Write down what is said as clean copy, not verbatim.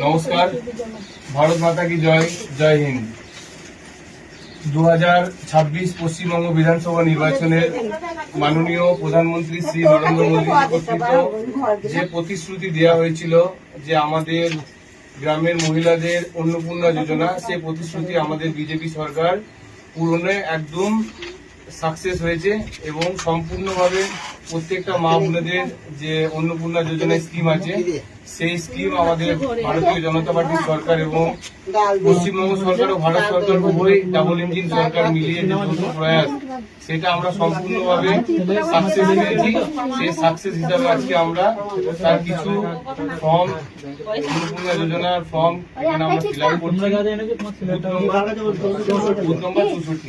নমস্কার, ভারত মাতা কি জয়, জয় হিন্দ। 2026 পশ্চিমবঙ্গ বিধানসভা নির্বাচনের মাননীয় প্রধানমন্ত্রী শ্রী নরেন্দ্র মোদী কর্তৃক যে প্রতিশ্রুতি দেওয়া হয়েছিল যে আমাদের গ্রামের মহিলাদের অন্নপূর্ণা যোজনা, সেই প্রতিশ্রুতি আমাদের বিজেপি সরকার পূরণে একদম সাকসেস হয়েছে এবং সম্পূর্ণভাবে প্রত্যেকটা মা বোনেদের যে অন্নপূর্ণা যোজনা স্কিম আছে, সেই স্কিম আমাদের ভারতীয় জনতা পার্টির সরকার এবং পশ্চিমবঙ্গ সরকার ও ভারত সরকার উভয় ডাবল ইঞ্জিন সরকার মিলিয়ে যে যৌথ প্রয়াস, সেটা আমরা সম্পূর্ণভাবে সাকসেস পেয়েছি। সেই সাকসেস হিসাবে আজকে আমরা তার কিছু ফর্ম, অন্নপূর্ণা যোজনার ফর্ম এখানে আমরা ফিল আপ করছি। বুথ নম্বর 64।